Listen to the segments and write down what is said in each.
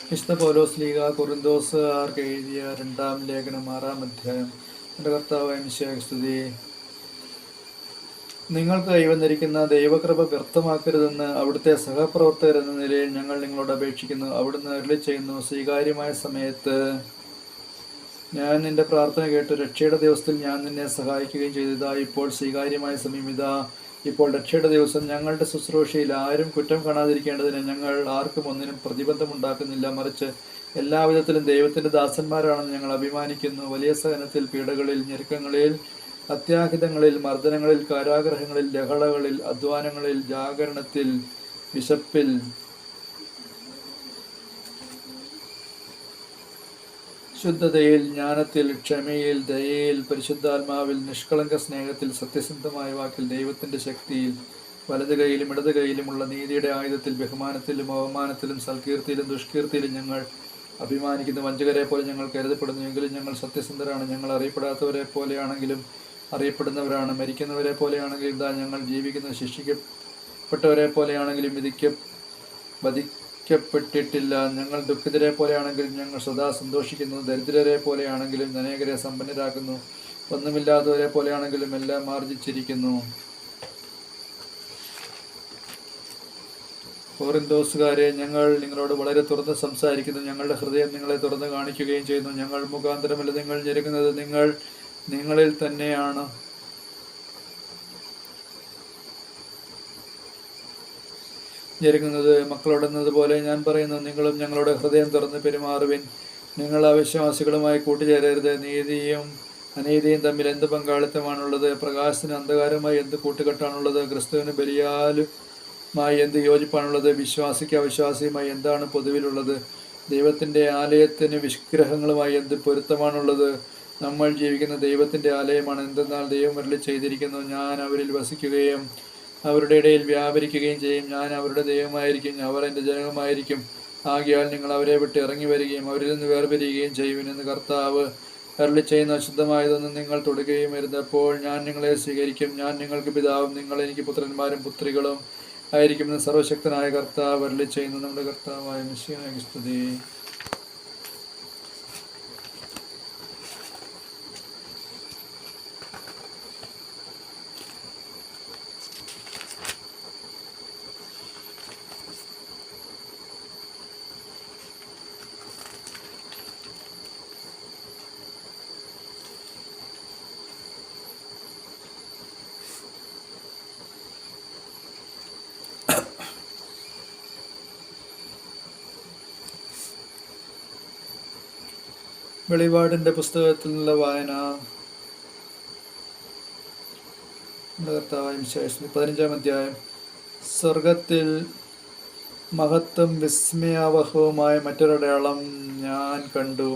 വിശുദ്ധ പൗലോസ് ലീഗ കൊറിന്തോസുകാർക്ക് എഴുതിയ 2-ാം ലേഖനം 6-ാം അധ്യായം. എൻ്റെ കർത്താവായ മിശിഹായ്ക്ക് സ്തുതി. നിങ്ങൾക്ക് കൈവന്നിരിക്കുന്ന ദൈവകൃപ വ്യർത്ഥമാക്കരുതെന്ന് അവിടുത്തെ സഹപ്രവർത്തകർ എന്ന നിലയിൽ ഞങ്ങൾ നിങ്ങളോട് അപേക്ഷിക്കുന്നു. അവിടുന്ന് അരുളിച്ചെയ്യുന്നു, സ്വീകാര്യമായ സമയത്ത് ഞാൻ നിന്റെ പ്രാർത്ഥന കേട്ടു. രക്ഷയുടെ ദിവസത്തിൽ ഞാൻ നിന്നെ സഹായിക്കുകയും ചെയ്തതാ. ഇപ്പോൾ സ്വീകാര്യമായ സമയം ഇതാ. ഇപ്പോൾ രക്ഷയുടെ ദിവസം. ഞങ്ങളുടെ ശുശ്രൂഷയിൽ ആരും കുറ്റം കാണാതിരിക്കേണ്ടതിന് ഞങ്ങൾ ആർക്കും ഒന്നിനും പ്രതിബന്ധമുണ്ടാക്കുന്നില്ല. മറിച്ച് എല്ലാവിധത്തിലും ദൈവത്തിന്റെ ദാസന്മാരാണെന്ന് ഞങ്ങൾ അഭിമാനിക്കുന്നു. വലിയ സഹനത്തിൽ, പീഡകളിൽ, ഞെരുക്കങ്ങളിൽ, അത്യാഹിതങ്ങളിൽ, മർദ്ദനങ്ങളിൽ, കാരാഗ്രഹങ്ങളിൽ, ലഹളകളിൽ, അധ്വാനങ്ങളിൽ, ജാഗരണത്തിൽ, വിശപ്പിൽ, ശുദ്ധതയിൽ, ജ്ഞാനത്തിൽ, ക്ഷമയിൽ, ദയയിൽ, പരിശുദ്ധാത്മാവിൽ, നിഷ്കളങ്ക സ്നേഹത്തിൽ, സത്യസന്ധമായ വാക്കിൽ, ദൈവത്തിന്റെ ശക്തിയിൽ, വലത് കൈയിലും ഇടത് കൈയിലുമുള്ള നീതിയുടെ ആയുധത്തിൽ, ബഹുമാനത്തിലും അവമാനത്തിലും, സൽകീർത്തിയിലും ദുഷ്കീർത്തിയിലും ഞങ്ങൾ അഭിമാനിക്കുന്നു. വഞ്ചകരെ പോലെ ഞങ്ങൾ കരുതപ്പെടുന്നു, എങ്കിലും ഞങ്ങൾ സത്യസന്ധരാണ്. ഞങ്ങൾ അറിയപ്പെടാത്തവരെ പോലെയാണെങ്കിലും അറിയപ്പെടുന്നവരാണ്. മരിക്കുന്നവരെ പോലെയാണെങ്കിലും ഇതാ ഞങ്ങൾ ജീവിക്കുന്നു. ശിക്ഷിക്കപ്പെട്ടവരെ പോലെയാണെങ്കിലും വധിക്കപ്പെട്ടിട്ടില്ല. ഞങ്ങൾ ദുഃഖിതരെ പോലെയാണെങ്കിലും ഞങ്ങൾ സദാ സന്തോഷിക്കുന്നു. ദരിദ്രരെ പോലെയാണെങ്കിലും അനേകരെ സമ്പന്നരാക്കുന്നു. ഒന്നുമില്ലാത്തവരെ പോലെയാണെങ്കിലും എല്ലാം ആർജിച്ചിരിക്കുന്നു. കൊറിന്തോസുകാരെ, ഞങ്ങൾ നിങ്ങളോട് വളരെ തുറന്ന് സംസാരിക്കുന്നു. ഞങ്ങളുടെ ഹൃദയം നിങ്ങളെ തുറന്ന് കാണിക്കുകയും ചെയ്യുന്നു. ഞങ്ങൾ മുഖാന്തരമല്ല നിങ്ങൾ ഞെരുങ്ങുന്നത്, നിങ്ങളിൽ തന്നെയാണ്. ഞെരുങ്ങുന്നത്. മക്കളോടെന്നത് പോലെ ഞാൻ പറയുന്നു, നിങ്ങളും ഞങ്ങളുടെ ഹൃദയം തുറന്ന് പെരുമാറുവിൻ. നിങ്ങൾ അവിശ്വാസികളുമായി കൂട്ടുചേരരുത്. നീതിയും അനീതിയും തമ്മിൽ എന്ത് പങ്കാളിത്തമാണുള്ളത്? പ്രകാശത്തിന് അന്ധകാരമായി എന്ത് കൂട്ടുകെട്ടാണുള്ളത്? ക്രിസ്തുവിന് ബലിയാലുമായി എന്ത് യോജിപ്പാണുള്ളത്? വിശ്വാസിക്ക് അവിശ്വാസിയുമായി എന്താണ് പൊതുവിലുള്ളത്? ദൈവത്തിന്റെ ആലയത്തിന് വിഗ്രഹങ്ങളുമായി എന്ത് പൊരുത്തമാണുള്ളത്? നമ്മൾ ജീവിക്കുന്ന ദൈവത്തിന്റെ ആലയമാണ്. എന്തെന്നാൽ ദൈവം അരുളി ചെയ്തിരിക്കുന്നു, ഞാൻ അവരിൽ വസിക്കുകയും അവരുടെ ഇടയിൽ വ്യാപരിക്കുകയും ചെയ്യും. ഞാൻ അവരുടെ ദൈവമായിരിക്കും, അവർ എൻ്റെ ജനവുമായിരിക്കും. ആകയാൽ നിങ്ങൾ അവരെ വിട്ട് ഇറങ്ങി വരികയും അവരിൽ നിന്ന് വേർപിരിയുകയും ചെയ്യുവിനെന്ന് കർത്താവ് അരുളി ചെയ്യുന്ന അശുദ്ധമായതൊന്നും നിങ്ങൾ തൊടുകയും അരുത്. അപ്പോൾ ഞാൻ നിങ്ങളെ സ്വീകരിക്കും. ഞാൻ നിങ്ങൾക്ക് പിതാവും നിങ്ങൾ എനിക്ക് പുത്രന്മാരും പുത്രികളും ആയിരിക്കുമെന്ന് സർവശക്തനായ കർത്താവ് അരുളി ചെയ്യുന്നു. നമ്മുടെ കർത്താവായ മിശിഹായ്ക്ക് സ്തുതി. വെളിപാടിന്റെ പുസ്തകത്തിൽ നിന്നുള്ള വായന. കർത്താവായ മിശിഹായെ 15-ാം അധ്യായം. സ്വർഗത്തിൽ മഹത്വം വിസ്മയാവഹവുമായ മറ്റൊരടയാളം ഞാൻ കണ്ടു.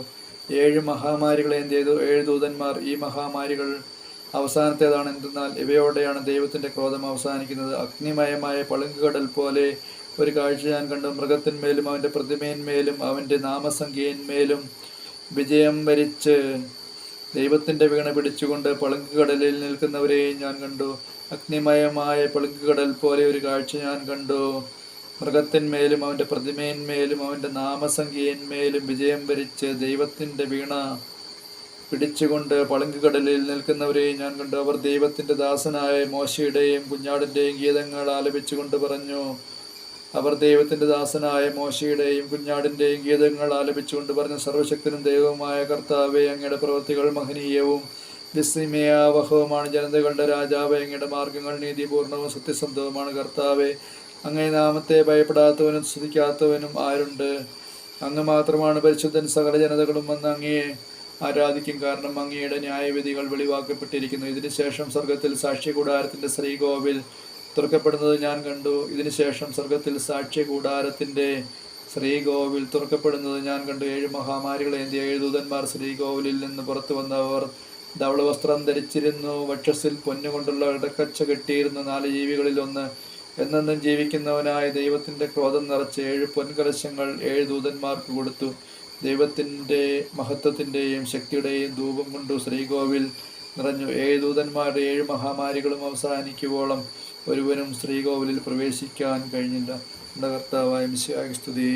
7 മഹാമാരികളേന്തിയത് 7 ദൂതന്മാർ. ഈ മഹാമാരികൾ അവസാനത്തേതാണ്. എന്തെന്നാൽ ഇവയോടെയാണ് ദൈവത്തിന്റെ ക്രോധം അവസാനിക്കുന്നത്. അഗ്നിമയമായ പളുങ്കുകടൽ പോലെ ഒരു കാഴ്ച ഞാൻ കണ്ടു. മൃഗത്തിന്മേലും അവന്റെ പ്രതിമയിന്മേലും അവന്റെ നാമസംഖ്യയിന്മേലും വിജയം വരിച്ച് ദൈവത്തിന്റെ വീണ പിടിച്ചുകൊണ്ട് പളുങ്കുകടലിൽ നിൽക്കുന്നവരെയും ഞാൻ കണ്ടു. അഗ്നിമയമായ പളുങ്കുകടൽ പോലെ ഒരു കാഴ്ച ഞാൻ കണ്ടു. മൃഗത്തിന്മേലും അവന്റെ പ്രതിമയിന്മേലും അവന്റെ നാമസംഖ്യയിന്മേലും വിജയം വരിച്ച് ദൈവത്തിന്റെ വീണ പിടിച്ചുകൊണ്ട് പളുങ്കുകടലിൽ നിൽക്കുന്നവരെയും ഞാൻ കണ്ടു. അവർ ദൈവത്തിന്റെ ദാസനായ മോശയുടെയും കുഞ്ഞാടിന്റെയും ഗീതങ്ങൾ ആലപിച്ചുകൊണ്ട് പറഞ്ഞു. അവർ ദൈവത്തിന്റെ ദാസനായ മോശയുടെയും കുഞ്ഞാടിന്റെയും ഗീതങ്ങൾ ആലപിച്ചുകൊണ്ട് പറഞ്ഞു, സർവശക്തനും ദൈവവുമായ കർത്താവേ, അങ്ങയുടെ പ്രവൃത്തികൾ മഹനീയവും വിസ്മയാവഹവുമാണ്. ജനതകളുടെ രാജാവേ, അങ്ങയുടെ മാർഗങ്ങൾ നീതിപൂർണവും സത്യസന്ധവുമാണ്. കർത്താവേ, അങ്ങേ നാമത്തെ ഭയപ്പെടാത്തവനും സ്തുതിക്കാത്തവനും ആരുണ്ട്? അങ്ങ് മാത്രമാണ് പരിശുദ്ധൻ. സകല ജനതകളും വന്ന് അങ്ങയെ ആരാധിക്കും, കാരണം അങ്ങയുടെ ന്യായവിധികൾ വെളിവാക്കപ്പെട്ടിരിക്കുന്നു. ഇതിനുശേഷം സ്വർഗത്തിൽ സാക്ഷ്യകൂടാരത്തിന്റെ ശ്രീകോവിൽ തുറക്കപ്പെടുന്നത് ഞാൻ കണ്ടു. ഇതിനുശേഷം സ്വർഗത്തിൽ സാക്ഷ്യകൂടാരത്തിന്റെ ശ്രീകോവിൽ തുറക്കപ്പെടുന്നത് ഞാൻ കണ്ടു. 7 മഹാമാരികളേന്തിയ 7 ദൂതന്മാർ ശ്രീകോവിലിൽ നിന്ന് പുറത്തു വന്നവർ ധവളവസ്ത്രം ധരിച്ചിരുന്നു. വക്ഷസിൽ പൊന്നുകൊണ്ടുള്ള ഇടക്കച്ച കെട്ടിയിരുന്ന 4 ജീവികളിൽ ഒന്ന് എന്നെന്നും ജീവിക്കുന്നവനായ ദൈവത്തിന്റെ ക്രോധം നിറച്ച് 7 പൊൻകലശങ്ങൾ 7 ദൂതന്മാർക്ക് കൊടുത്തു. ദൈവത്തിന്റെ മഹത്വത്തിന്റെയും ശക്തിയുടെയും ധൂപം കൊണ്ടു ശ്രീകോവിൽ നിറഞ്ഞു. 7 ദൂതന്മാരുടെ 7 മഹാമാരികളും അവസാനിക്കുവോളം ഒരുവനും ശ്രീകോവിലിൽ പ്രവേശിക്കാൻ കഴിഞ്ഞില്ല. നമ്മുടെ കർത്താവായ മിശിഹായ്ക്ക് സ്തുതി.